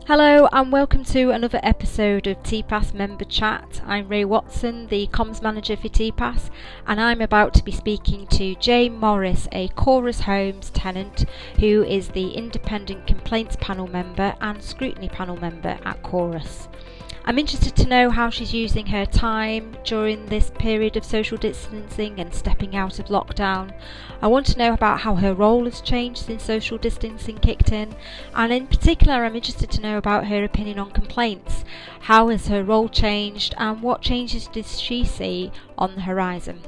Hello and welcome to another episode of TPAS Member Chat. I'm Rae Watson, the comms manager for TPAS, and I'm about to be speaking to Jane Morris, a Chorus Homes tenant who is the Independent Complaints Panel member and Scrutiny Panel member at Chorus. I'm interested to know how she's using her time during this period of social distancing and stepping out of lockdown. I want to know about how her role has changed since social distancing kicked in, and in particular I'm interested to know about her opinion on complaints. How has her role changed and what changes does she see on the horizon?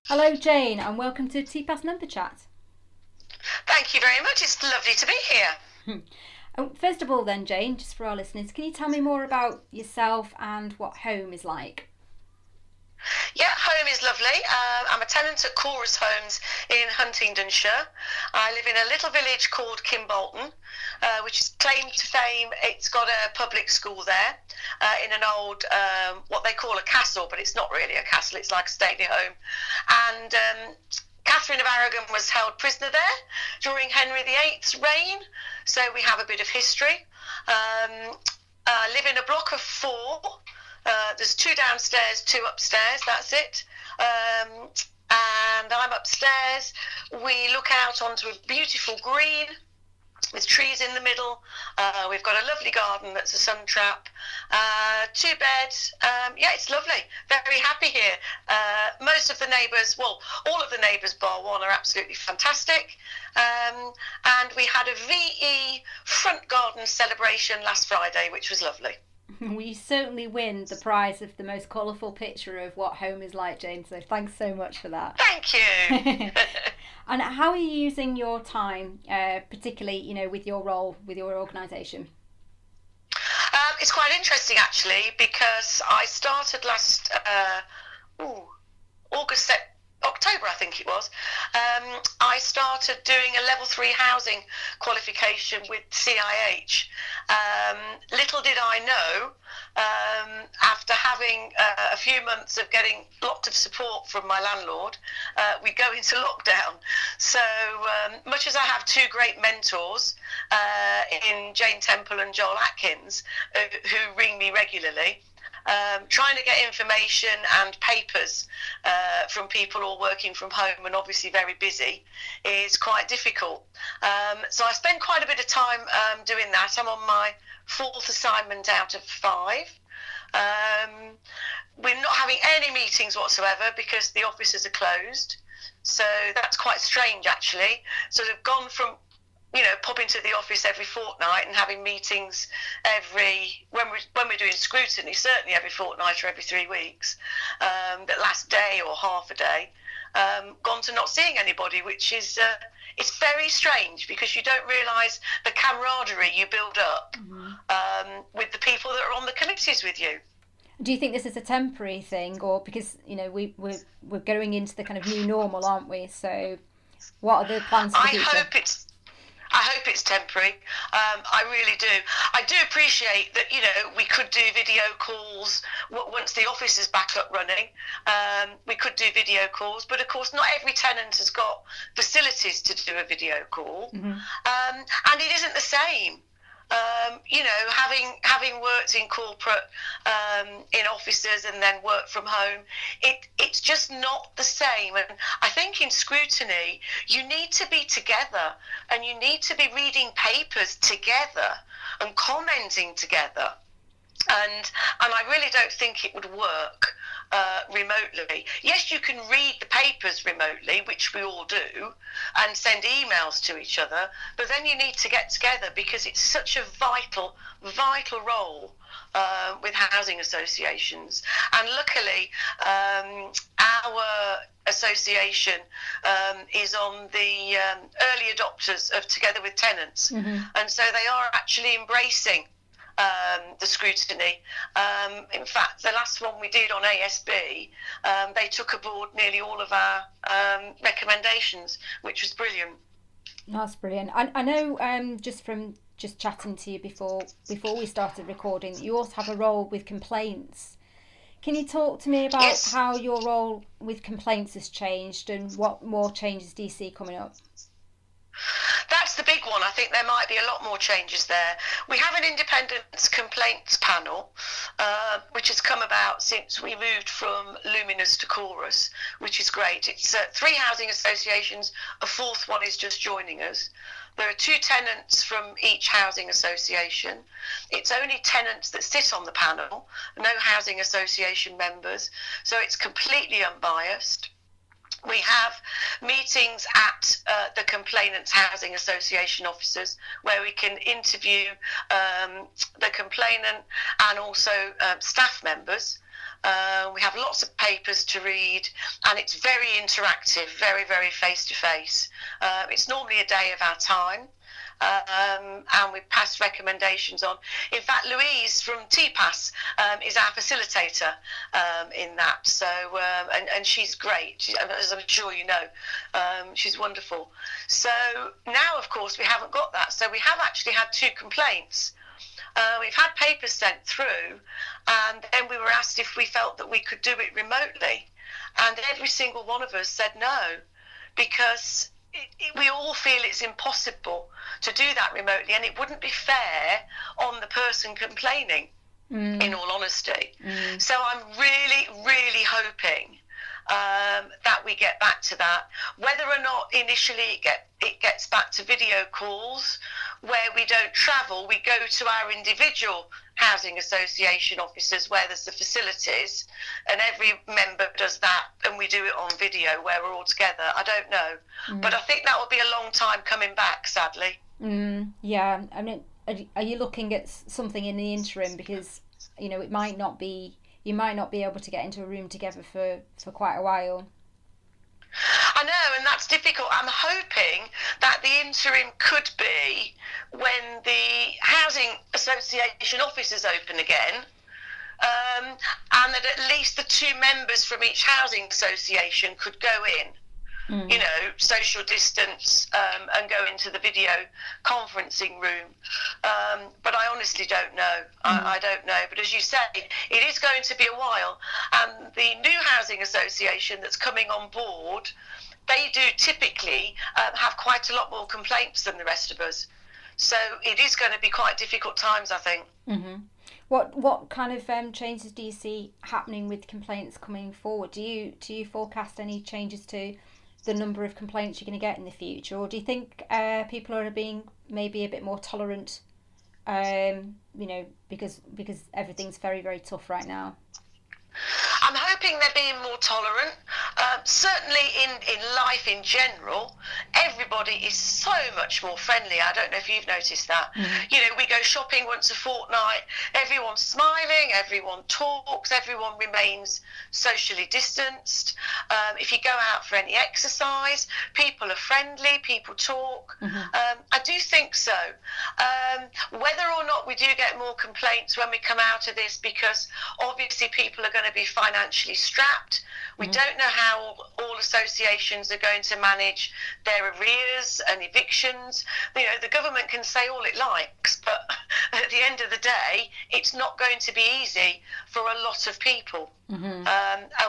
Hello Jane and welcome to TPAS Member Chat. Thank you very much. It's lovely to be here. First of all then, Jane, just for our listeners, can you tell me more about yourself and what home is like? Yeah, home is lovely. I'm a tenant at Chorus Homes in Huntingdonshire. I live in a little village called Kimbolton, which is claimed to fame. It's got a public school there in an old, what they call a castle, but it's not really a castle. It's like a stately home. And Catherine of Aragon was held prisoner there during Henry VIII's reign, so we have a bit of history. I live in a block of 4. There's 2 downstairs, 2 upstairs, that's it. And I'm upstairs. We look out onto a beautiful green with trees in the middle. We've got a lovely garden that's a sun trap. 2 beds. Yeah, it's lovely. Very happy here. Most of the neighbours, well, all of the neighbours bar one are absolutely fantastic. And we had a VE front garden celebration last Friday, which was lovely. We certainly win the prize of the most colourful picture of what home is like, Jane, so thanks so much for that. Thank you. And how are you using your time, particularly, with your role, with your organisation? It's quite interesting, actually, because I started last October, I think it was. I started doing a level 3 housing qualification with CIH. Little did I know, after having a few months of getting lots of support from my landlord, we go into lockdown. So much as I have 2 great mentors in Jane Temple and Joel Atkins, who ring me regularly, trying to get information and papers from people all working from home and obviously very busy is quite difficult. So I spend quite a bit of time doing that. I'm on my 4th assignment out of 5. We're not having any meetings whatsoever because the offices are closed. So that's quite strange, actually. Sort of gone from popping to the office every fortnight and having meetings when we're doing scrutiny, certainly every fortnight or every 3 weeks, that last day or half a day, gone to not seeing anybody, which is it's very strange because you don't realise the camaraderie you build up with the people that are on the committees with you. Do you think this is a temporary thing, or because we're going into the kind of new normal, aren't we? So what are the plans for the future? I hope it's temporary. I really do. I do appreciate that, we could do video calls once the office is back up running. We could do video calls, but of course not every tenant has got facilities to do a video call. And it isn't the same. Having worked in corporate, in offices and then work from home, it's just not the same. And I think in scrutiny, you need to be together and you need to be reading papers together and commenting together. And I really don't think it would work remotely. Yes, you can read the papers remotely, which we all do, and send emails to each other, but then you need to get together because it's such a vital role with housing associations. And luckily, our association is on the early adopters of Together with Tenants, and so they are actually embracing the scrutiny. In fact, the last one we did on ASB, they took aboard nearly all of our recommendations, which was brilliant. That's brilliant. I know just chatting to you before we started recording, that you also have a role with complaints. Can you talk to me about Yes. how your role with complaints has changed and what more changes do you see coming up? That's the big one. I think there might be a lot more changes there. We have an independent complaints panel, which has come about since we moved from Luminous to Chorus, which is great. It's 3 housing associations, a 4th one is just joining us. There are 2 tenants from each housing association. It's only tenants that sit on the panel, no housing association members, so it's completely unbiased. We have meetings at the Complainants Housing Association offices where we can interview the complainant and also staff members. We have lots of papers to read, and it's very interactive, very, very face-to-face. It's normally a day of our time. And we pass recommendations on. In fact, Louise from TPAS is our facilitator in that. So, and she's great, as I'm sure you know. She's wonderful. So now, of course, we haven't got that. So we have actually had 2 complaints. We've had papers sent through, and then we were asked if we felt that we could do it remotely. And every single one of us said no, because we all feel it's impossible to do that remotely, and it wouldn't be fair on the person complaining, in all honesty. So I'm really, really hoping that we get back to that. Whether or not initially it gets back to video calls where we don't travel, we go to our individual housing association offices where there's the facilities, and every member does that, and we do it on video where we're all together. I don't know, but I think that will be a long time coming back, sadly. Yeah, I mean, are you looking at something in the interim, because it might not be, you might not be able to get into a room together for quite a while? I know, and that's difficult. I'm hoping that the interim could be when the housing association offices open again, and that at least the 2 members from each housing association could go in, social distance, and go into the video conferencing room. But I honestly don't know. I don't know. But as you say, it is going to be a while. And the new housing association that's coming on board, they do typically have quite a lot more complaints than the rest of us. So it is going to be quite difficult times, I think. What kind of changes do you see happening with complaints coming forward? Do you forecast any changes to the number of complaints you're going to get in the future, or do you think people are being maybe a bit more tolerant, because everything's very, very tough right now? I'm hoping they're being more tolerant. Certainly in life in general, everybody is so much more friendly. I don't know if you've noticed that. We go shopping once a fortnight, everyone's smiling, everyone talks, everyone remains socially distanced. If you go out for any exercise, people are friendly, people talk. I do think so. Whether or not we do get more complaints when we come out of this, because obviously people are going to be financially strapped. We don't know how all associations are going to manage their arrears and evictions. The government can say all it likes, but at the end of the day, it's not going to be easy for a lot of people. And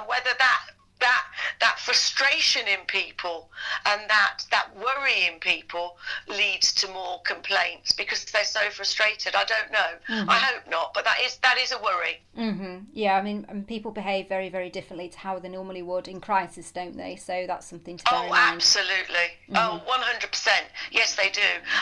whether that frustration in people and that worry in people leads to more complaints because they're so frustrated. I don't know. I hope not, but that is a worry. Yeah, I mean, and people behave very, very differently to how they normally would in crisis, don't they? So that's something to bear in mind. Absolutely. 100%. Yes, they do,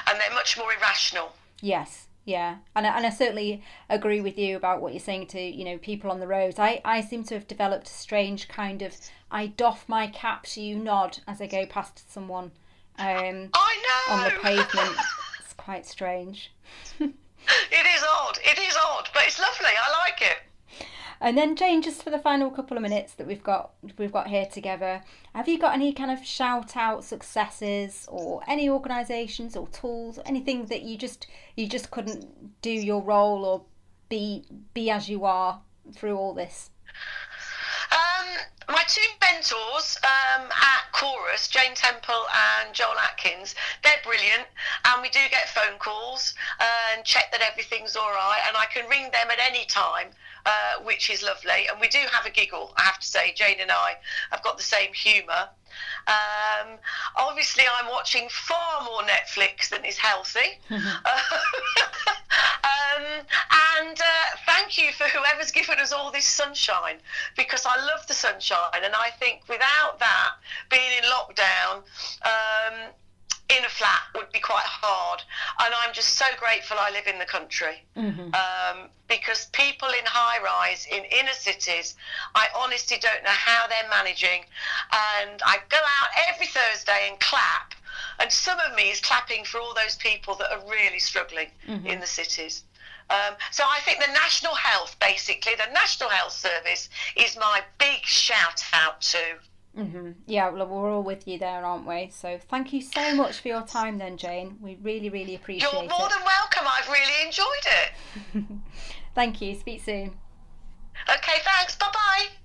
and they're much more irrational. Yes. Yeah, and I certainly agree with you about what you're saying to, people on the roads. I seem to have developed a strange kind of, I doff my cap to you nod as I go past someone I know. on the pavement. It's quite strange. It is odd, but it's lovely. I like it. And then Jane, just for the final couple of minutes that we've got here together, have you got any kind of shout out successes or any organisations or tools, anything that you just couldn't do your role or be as you are through all this? My 2 mentors at Chorus, Jane Temple and Joel Atkins. They're brilliant, and we do get phone calls and check that everything's all right, and I can ring them at any time, which is lovely. And we do have a giggle, I have to say. Jane and I have got the same humour. Obviously, I'm watching far more Netflix than is healthy. And thank you for whoever's given us all this sunshine, because I love the sunshine, and I think without that, being in lockdown in a flat would be quite hard. And I'm just so grateful I live in the country. Because people in high rise in inner cities, I honestly don't know how they're managing. And I go out every Thursday and clap, and some of me is clapping for all those people that are really struggling in the cities. So I think the National Health Service is my big shout out to. Yeah, well, we're all with you there, aren't we? So thank you so much for your time then, Jane. We really, really appreciate it. You're more than welcome. I've really enjoyed it. Thank you. Speak soon. Okay, thanks. Bye-bye.